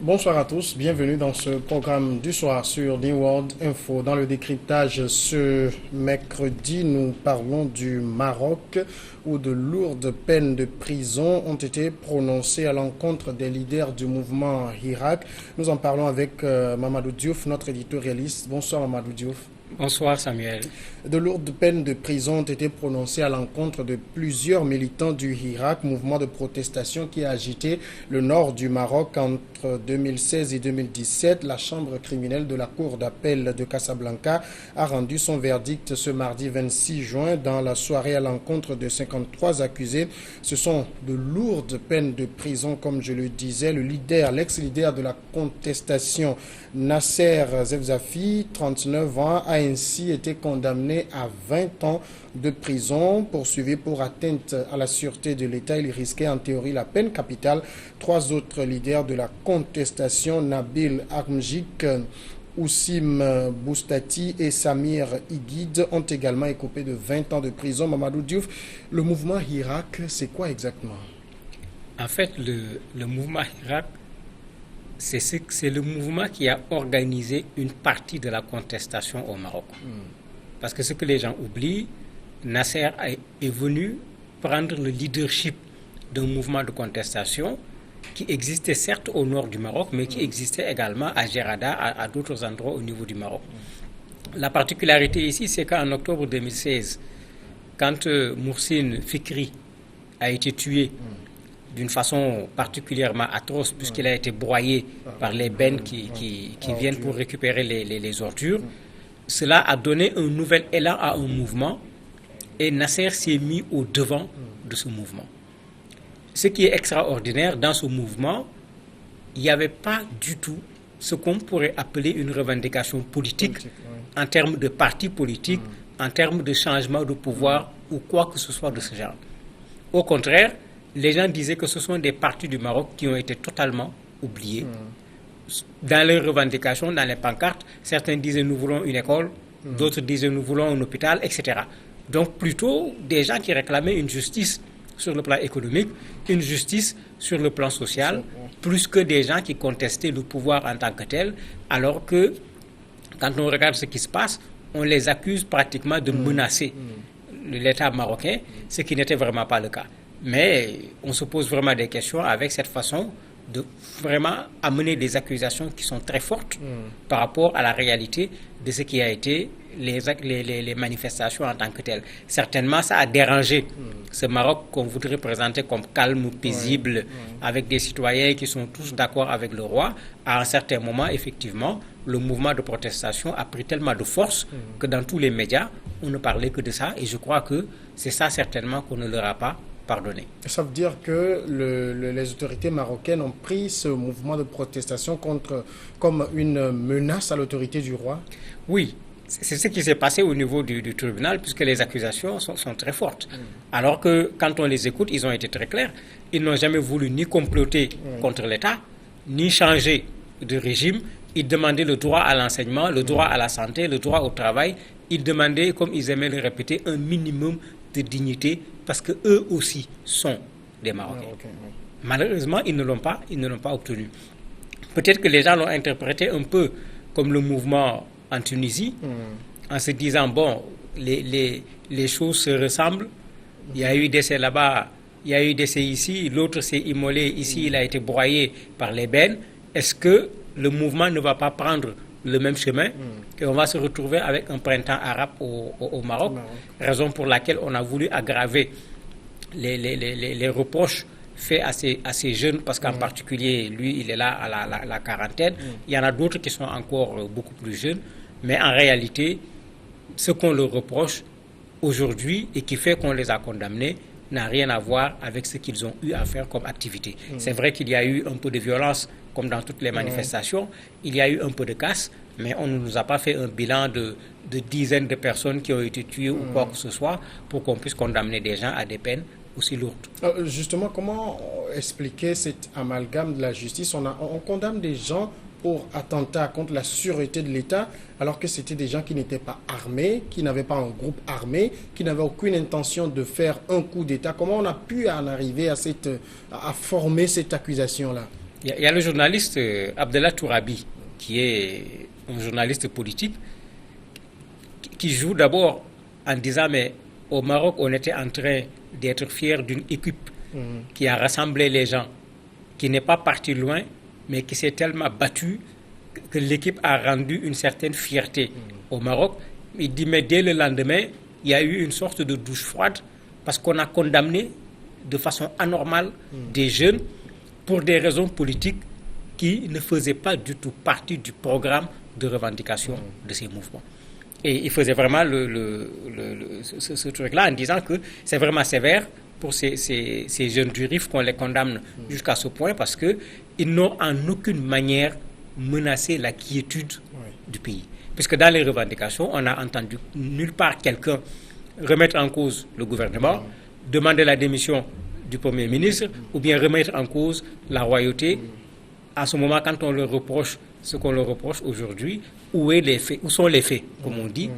Bonsoir à tous, bienvenue dans ce programme du soir sur New World Info. Dans le décryptage ce mercredi, nous parlons du Maroc où de lourdes peines de prison ont été prononcées à l'encontre des leaders du mouvement Hirak. Nous en parlons avec Mamadou Diouf, notre éditorialiste. Bonsoir Mamadou Diouf. Bonsoir Samuel. De lourdes peines de prison ont été prononcées à l'encontre de plusieurs militants du Hirak, mouvement de protestation qui a agité le nord du Maroc entre 2016 et 2017. La chambre criminelle de la cour d'appel de Casablanca a rendu son verdict ce mardi 26 juin dans la soirée à l'encontre de 53 accusés. Ce sont de lourdes peines de prison, comme je le disais. L'ex-leader de la contestation, Nasser Zefzafi, 39 ans, a ainsi été condamné à 20 ans de prison, poursuivi pour atteinte à la sûreté de l'État. Il risquait en théorie la peine capitale. Trois autres leaders de la contestation, Nabil Armjik, Oussim Boustati et Samir Iguid, ont également écopé de 20 ans de prison. Mamadou Diouf, le mouvement Hirak, c'est quoi exactement? En fait, le mouvement Hirak, c'est le mouvement qui a organisé une partie de la contestation au Maroc. Parce que ce que les gens oublient, Nasser est venu prendre le leadership d'un mouvement de contestation qui existait certes au nord du Maroc, mais qui existait également à Gerada, à d'autres endroits au niveau du Maroc. La particularité ici, c'est qu'en octobre 2016, quand Moursine Fikri a été tué d'une façon particulièrement atroce, puisqu'il a été broyé par les bennes qui viennent pour récupérer les ordures, cela a donné un nouvel élan à un mouvement et Nasser s'est mis au devant de ce mouvement. Ce qui est extraordinaire dans ce mouvement, il n'y avait pas du tout ce qu'on pourrait appeler une revendication politique en termes de parti politique, en termes de changement de pouvoir ou quoi que ce soit de ce genre. Au contraire, les gens disaient que ce sont des partis du Maroc qui ont été totalement oubliés. Dans les revendications, dans les pancartes, certains disaient nous voulons une école, d'autres disaient nous voulons un hôpital, etc. Donc plutôt des gens qui réclamaient une justice sur le plan économique, une justice sur le plan social, plus que des gens qui contestaient le pouvoir en tant que tel, alors que quand on regarde ce qui se passe, on les accuse pratiquement de menacer l'État marocain, ce qui n'était vraiment pas le cas. Mais on se pose vraiment des questions avec cette façon de vraiment amener des accusations qui sont très fortes par rapport à la réalité de ce qui a été les manifestations en tant que telles. Certainement, ça a dérangé ce Maroc qu'on voudrait présenter comme calme, paisible, avec des citoyens qui sont tous d'accord avec le roi. À un certain moment, effectivement, le mouvement de protestation a pris tellement de force que dans tous les médias, on ne parlait que de ça. Et je crois que c'est ça certainement qu'on ne leur a pas pardonné. Ça veut dire que les autorités marocaines ont pris ce mouvement de protestation comme une menace à l'autorité du roi? Oui, c'est ce qui s'est passé au niveau du tribunal, puisque les accusations sont très fortes. Alors que quand on les écoute, ils ont été très clairs. Ils n'ont jamais voulu ni comploter contre l'État, ni changer de régime. Ils demandaient le droit à l'enseignement, le droit à la santé, le droit au travail. Ils demandaient, comme ils aimaient le répéter, un minimum de dignité, parce qu'eux aussi sont des Marocains. Malheureusement, ils ne l'ont pas obtenu. Peut-être que les gens l'ont interprété un peu comme le mouvement en Tunisie, en se disant, bon, les choses se ressemblent, il y a eu décès là-bas, il y a eu décès ici, l'autre s'est immolé, ici il a été broyé par les bennes. Est-ce que le mouvement ne va pas prendre le même chemin et on va se retrouver avec un printemps arabe au Maroc, raison pour laquelle on a voulu aggraver les reproches faits à ces jeunes, parce qu'en particulier, lui, il est là à la quarantaine. Il y en a d'autres qui sont encore beaucoup plus jeunes, mais en réalité, ce qu'on leur reproche aujourd'hui et qui fait qu'on les a condamnés n'a rien à voir avec ce qu'ils ont eu à faire comme activité. C'est vrai qu'il y a eu un peu de violence, comme dans toutes les manifestations, il y a eu un peu de casse, mais on ne nous a pas fait un bilan de dizaines de personnes qui ont été tuées ou quoi que ce soit pour qu'on puisse condamner des gens à des peines aussi lourdes. Justement, comment expliquer cet amalgame de la justice? On condamne des gens pour attentat contre la sûreté de l'État, alors que c'était des gens qui n'étaient pas armés, qui n'avaient pas un groupe armé, qui n'avaient aucune intention de faire un coup d'État. Comment on a pu en arriver à former cette accusation-là? Il y a le journaliste Abdallah Tourabi, qui est un journaliste politique, qui joue d'abord en disant, mais au Maroc, on était en train d'être fiers d'une équipe qui a rassemblé les gens, qui n'est pas partie loin, mais qui s'est tellement battue que l'équipe a rendu une certaine fierté au Maroc. Il dit, mais dès le lendemain, il y a eu une sorte de douche froide parce qu'on a condamné de façon anormale des jeunes pour des raisons politiques qui ne faisaient pas du tout partie du programme de revendication de ces mouvements. Et il faisait vraiment ce truc-là en disant que c'est vraiment sévère pour ces jeunes du RIF qu'on les condamne jusqu'à ce point parce qu'ils n'ont en aucune manière menacé la quiétude du pays. Puisque dans les revendications, on n'a entendu nulle part quelqu'un remettre en cause le gouvernement, demander la démission du Premier ministre ou bien remettre en cause la royauté. À ce moment, quand on leur reproche ce qu'on leur reproche aujourd'hui, où sont les faits, comme on dit,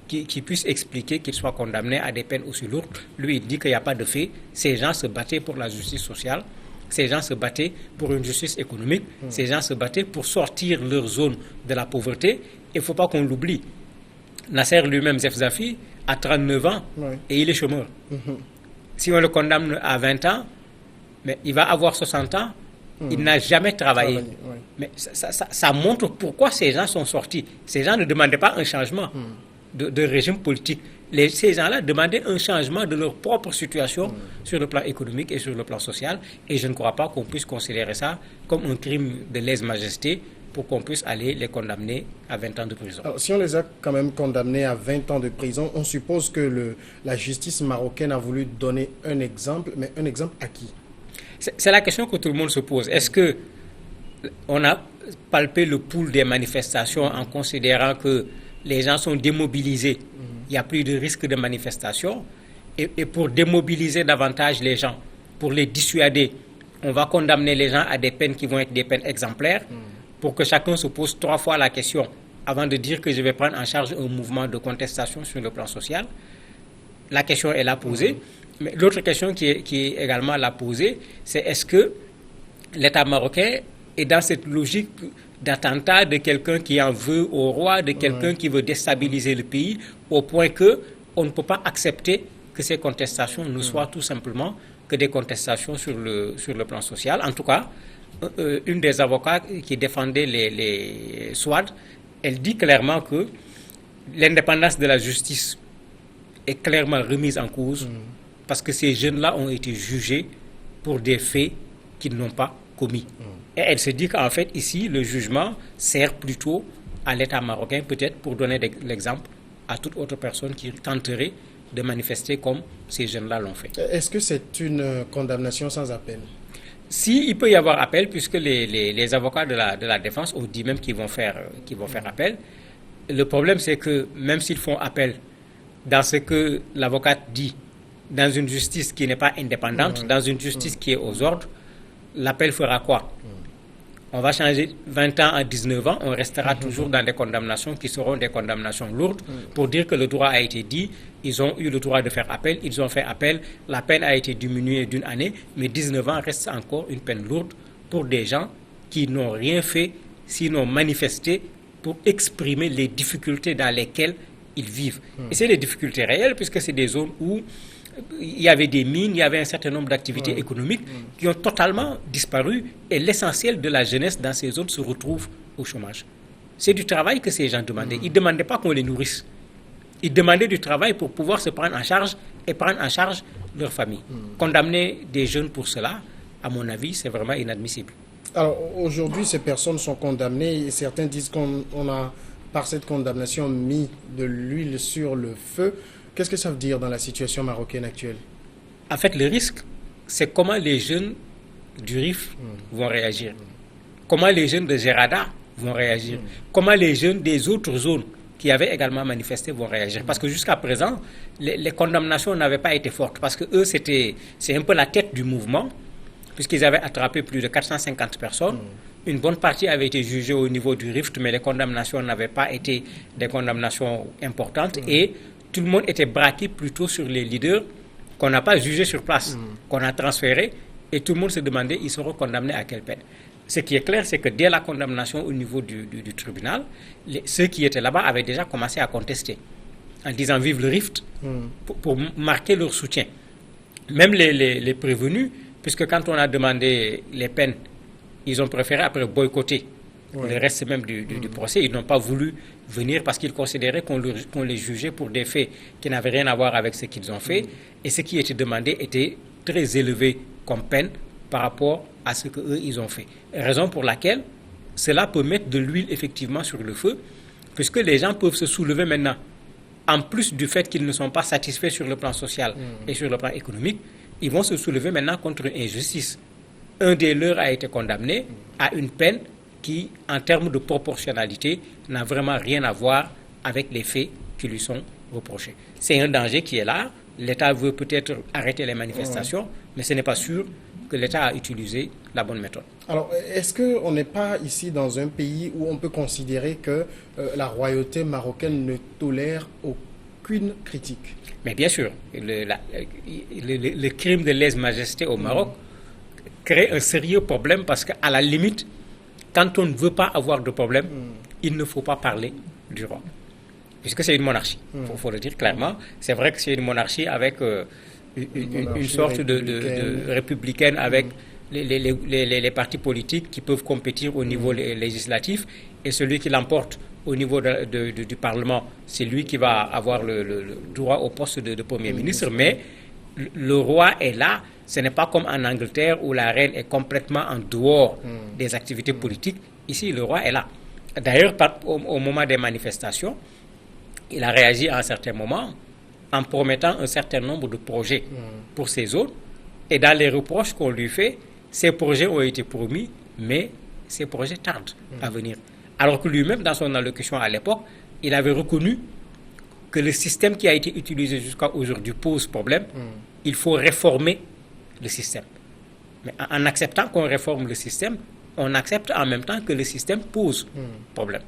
qui puissent expliquer qu'ils soient condamnés à des peines aussi lourdes. Lui, il dit qu'il n'y a pas de faits. Ces gens se battaient pour la justice sociale, ces gens se battaient pour une justice économique, ces gens se battaient pour sortir leur zone de la pauvreté. Il ne faut pas qu'on l'oublie. Nasser lui-même, Zef Zafi, a 39 ans et il est chômeur. Si on le condamne à 20 ans, mais il va avoir 60 ans, il n'a jamais travaillé. Mais ça montre pourquoi ces gens sont sortis. Ces gens ne demandaient pas un changement de régime politique. Ces gens-là demandaient un changement de leur propre situation sur le plan économique et sur le plan social. Et je ne crois pas qu'on puisse considérer ça comme un crime de lèse-majesté pour qu'on puisse aller les condamner à 20 ans de prison. Alors, si on les a quand même condamnés à 20 ans de prison, on suppose que la justice marocaine a voulu donner un exemple, mais un exemple à qui? C'est la question que tout le monde se pose. Est-ce qu'on a palpé le pouls des manifestations en considérant que les gens sont démobilisés, il n'y a plus de risque de manifestation, et pour démobiliser davantage les gens, pour les dissuader, on va condamner les gens à des peines qui vont être des peines exemplaires, pour que chacun se pose 3 fois la question avant de dire que je vais prendre en charge un mouvement de contestation sur le plan social. La question est là posée. Mais l'autre question qui est également là posée, c'est est-ce que l'État marocain est dans cette logique d'attentat de quelqu'un qui en veut au roi, de quelqu'un qui veut déstabiliser le pays, au point qu'on ne peut pas accepter que ces contestations ne soient tout simplement que des contestations sur le plan social. En tout cas, une des avocats qui défendait les SWAD, elle dit clairement que l'indépendance de la justice est clairement remise en cause parce que ces jeunes-là ont été jugés pour des faits qu'ils n'ont pas commis. Et elle se dit qu'en fait, ici, le jugement sert plutôt à l'État marocain, peut-être pour donner l'exemple à toute autre personne qui tenterait de manifester comme ces jeunes-là l'ont fait. Est-ce que c'est une condamnation sans appel? Si, il peut y avoir appel, puisque les avocats de la défense ont dit même qu'ils vont faire appel. Le problème, c'est que même s'ils font appel dans ce que l'avocat dit, dans une justice qui n'est pas indépendante, dans une justice qui est aux ordres, l'appel fera quoi? On va changer 20 ans à 19 ans, on restera toujours dans des condamnations qui seront des condamnations lourdes pour dire que le droit a été dit, ils ont eu le droit de faire appel, ils ont fait appel, la peine a été diminuée d'1 année, mais 19 ans reste encore une peine lourde pour des gens qui n'ont rien fait, sinon manifesté pour exprimer les difficultés dans lesquelles ils vivent. Et c'est des difficultés réelles puisque c'est des zones où il y avait des mines, il y avait un certain nombre d'activités économiques qui ont totalement disparu et l'essentiel de la jeunesse dans ces zones se retrouve au chômage. C'est du travail que ces gens demandaient. Ils ne demandaient pas qu'on les nourrisse. Ils demandaient du travail pour pouvoir se prendre en charge et prendre en charge leur famille. Condamner des jeunes pour cela, à mon avis, c'est vraiment inadmissible. Alors aujourd'hui, ces personnes sont condamnées et certains disent qu'on a, par cette condamnation, mis de l'huile sur le feu. Qu'est-ce que ça veut dire dans la situation marocaine actuelle? En fait, le risque, c'est comment les jeunes du RIF vont réagir. Comment les jeunes de Gerada vont réagir. Comment les jeunes des autres zones qui avaient également manifesté vont réagir. Parce que jusqu'à présent, les condamnations n'avaient pas été fortes. Parce que eux, c'est un peu la tête du mouvement, puisqu'ils avaient attrapé plus de 450 personnes. Une bonne partie avait été jugée au niveau du RIFT, mais les condamnations n'avaient pas été des condamnations importantes. Et tout le monde était braqué plutôt sur les leaders qu'on n'a pas jugés sur place, qu'on a transférés, et tout le monde se demandait, ils seront condamnés à quelle peine. Ce qui est clair, c'est que dès la condamnation au niveau du tribunal, ceux qui étaient là-bas avaient déjà commencé à contester, en disant vive le rift, pour marquer leur soutien. Même les prévenus, puisque quand on a demandé les peines, ils ont préféré après boycotter le reste même du procès. Ils n'ont pas voulu venir parce qu'ils considéraient qu'on les jugeait pour des faits qui n'avaient rien à voir avec ce qu'ils ont fait. Et ce qui était demandé était très élevé comme peine par rapport à ce qu'eux, ils ont fait. Raison pour laquelle cela peut mettre de l'huile effectivement sur le feu, puisque les gens peuvent se soulever maintenant. En plus du fait qu'ils ne sont pas satisfaits sur le plan social et sur le plan économique, ils vont se soulever maintenant contre une injustice. Un des leurs a été condamné à une peine qui, en termes de proportionnalité, n'a vraiment rien à voir avec les faits qui lui sont reprochés. C'est un danger qui est là. L'État veut peut-être arrêter les manifestations, mais ce n'est pas sûr que l'État a utilisé la bonne méthode. Alors, est-ce qu'on n'est pas ici dans un pays où on peut considérer que la royauté marocaine ne tolère aucune critique? Mais bien sûr, le crime de lèse-majesté au Maroc crée un sérieux problème parce qu'à la limite, quand on ne veut pas avoir de problème, il ne faut pas parler du roi. Puisque c'est une monarchie, il faut le dire clairement. C'est vrai que c'est une monarchie avec une sorte de républicaine avec les partis politiques qui peuvent compétir au niveau législatif, et celui qui l'emporte au niveau du Parlement, c'est lui qui va avoir le droit au poste de Premier ministre. Mais le roi est là. Ce n'est pas comme en Angleterre où la reine est complètement en dehors des activités politiques. Ici, le roi est là. D'ailleurs, au moment des manifestations, il a réagi à un certain moment en promettant un certain nombre de projets pour ces zones. Et dans les reproches qu'on lui fait, ces projets ont été promis, mais ces projets tardent à venir. Alors que lui-même, dans son allocution à l'époque, il avait reconnu que le système qui a été utilisé jusqu'à aujourd'hui pose problème. Il faut réformer le système. Mais en acceptant qu'on réforme le système, on accepte en même temps que le système pose problème.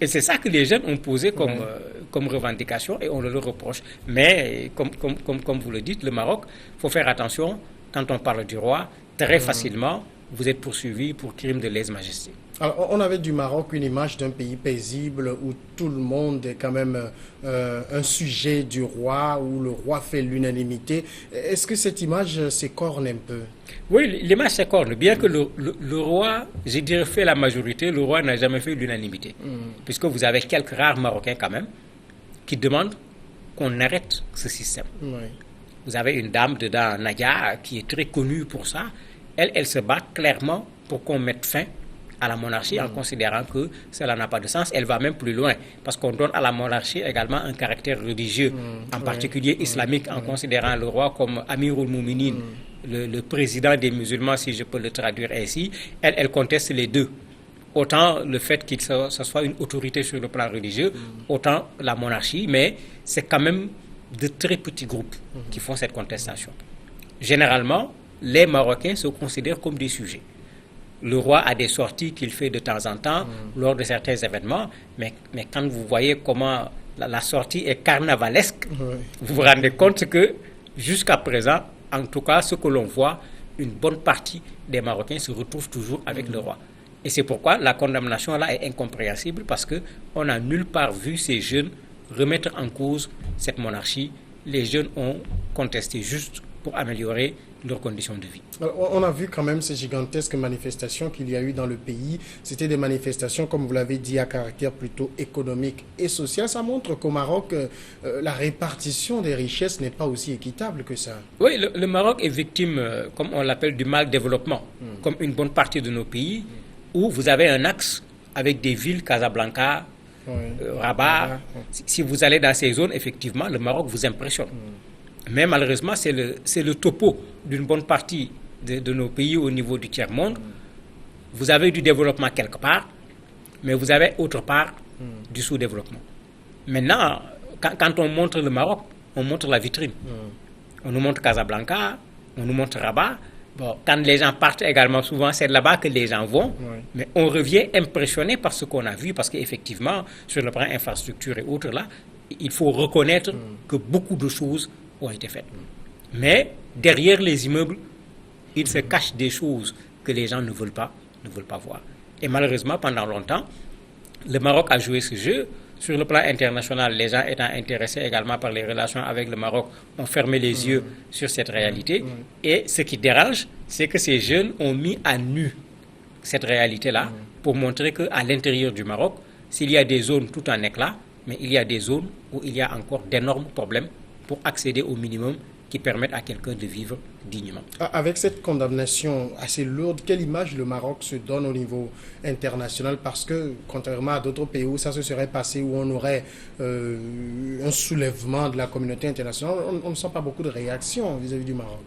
Et c'est ça que les jeunes ont posé comme revendication et on le leur reproche. Mais comme vous le dites, le Maroc, il faut faire attention, quand on parle du roi, très facilement, vous êtes poursuivi pour crime de lèse-majesté. Alors, on avait du Maroc une image d'un pays paisible où tout le monde est quand même un sujet du roi, où le roi fait l'unanimité. Est-ce que cette image s'écorne un peu? Oui, l'image s'écorne. Bien que le roi, je dirais, fait la majorité, le roi n'a jamais fait l'unanimité. Puisque vous avez quelques rares Marocains quand même qui demandent qu'on arrête ce système. Vous avez une dame dedans, Nadia, qui est très connue pour ça. Elle se bat clairement pour qu'on mette fin à la monarchie en considérant que cela n'a pas de sens. Elle va même plus loin parce qu'on donne à la monarchie également un caractère religieux, en particulier islamique, en considérant le roi comme Amirul Mouminin, le président des musulmans, si je peux le traduire ainsi. Elle conteste les deux. Autant le fait qu'il soit une autorité sur le plan religieux, autant la monarchie, mais c'est quand même de très petits groupes qui font cette contestation. Généralement, les Marocains se considèrent comme des sujets. Le roi a des sorties qu'il fait de temps en temps lors de certains événements, mais quand vous voyez comment la sortie est carnavalesque, vous vous rendez compte que jusqu'à présent, en tout cas, ce que l'on voit, une bonne partie des Marocains se retrouvent toujours avec le roi. Et c'est pourquoi la condamnation là est incompréhensible, parce qu'on n'a nulle part vu ces jeunes remettre en cause cette monarchie. Les jeunes ont contesté juste pour améliorer leurs conditions de vie. Alors, on a vu quand même ces gigantesques manifestations qu'il y a eu dans le pays. C'était des manifestations, comme vous l'avez dit, à caractère plutôt économique et social. Ça montre qu'au Maroc, la répartition des richesses n'est pas aussi équitable que ça. Oui, le Maroc est victime, comme on l'appelle, du mal développement, comme une bonne partie de nos pays, où vous avez un axe avec des villes, Casablanca, Rabat. Si vous allez dans ces zones, effectivement, le Maroc vous impressionne. Mais malheureusement, c'est le topo d'une bonne partie de nos pays au niveau du tiers-monde. Vous avez du développement quelque part, mais vous avez autre part du sous-développement. Maintenant, quand on montre le Maroc, on montre la vitrine. On nous montre Casablanca, on nous montre Rabat. Bon, quand les gens partent également, souvent, c'est là-bas que les gens vont. Mais on revient impressionné par ce qu'on a vu, parce qu'effectivement, sur le plan infrastructure et autres, là, il faut reconnaître que beaucoup de choses ont été faites. Mais derrière les immeubles, il se cache des choses que les gens ne veulent pas ne veulent pas voir. Et malheureusement, pendant longtemps, le Maroc a joué ce jeu. Sur le plan international, les gens étant intéressés également par les relations avec le Maroc ont fermé les yeux sur cette réalité. Et ce qui dérange, c'est que ces jeunes ont mis à nu cette réalité-là pour montrer qu'à l'intérieur du Maroc, s'il y a des zones tout en éclat, mais il y a des zones où il y a encore d'énormes problèmes pour accéder au minimum qui permettent à quelqu'un de vivre dignement. Avec cette condamnation assez lourde, quelle image le Maroc se donne au niveau international? Parce que, contrairement à d'autres pays où ça se serait passé, où on aurait un soulèvement de la communauté internationale, on ne sent pas beaucoup de réactions vis-à-vis du Maroc.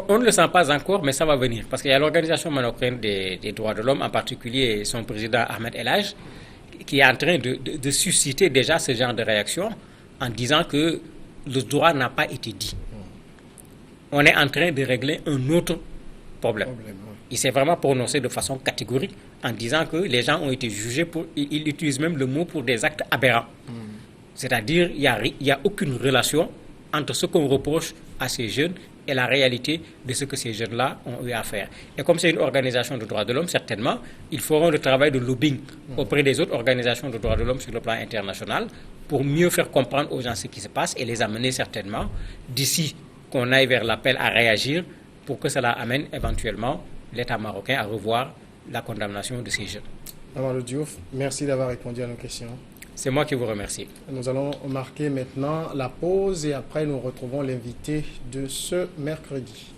On ne le sent pas encore, mais ça va venir. Parce qu'il y a l'Organisation marocaine des droits de l'homme, en particulier son président Ahmed El Haj, qui est en train de susciter déjà ce genre de réaction en disant que le droit n'a pas été dit. On est en train de régler un autre problème. Il s'est vraiment prononcé de façon catégorique en disant que les gens ont été jugés pour... Il utilise même le mot pour des actes aberrants. C'est-à-dire qu'il n'y a aucune relation entre ce qu'on reproche à ces jeunes et la réalité de ce que ces jeunes-là ont eu à faire. Et comme c'est une organisation de droits de l'homme, certainement, ils feront le travail de lobbying auprès des autres organisations de droits de l'homme sur le plan international pour mieux faire comprendre aux gens ce qui se passe et les amener certainement, d'ici qu'on aille vers l'appel à réagir, pour que cela amène éventuellement l'État marocain à revoir la condamnation de ces jeunes. Amadou Diouf, merci d'avoir répondu à nos questions. C'est moi qui vous remercie. Nous allons marquer maintenant la pause et après nous retrouvons l'invité de ce mercredi.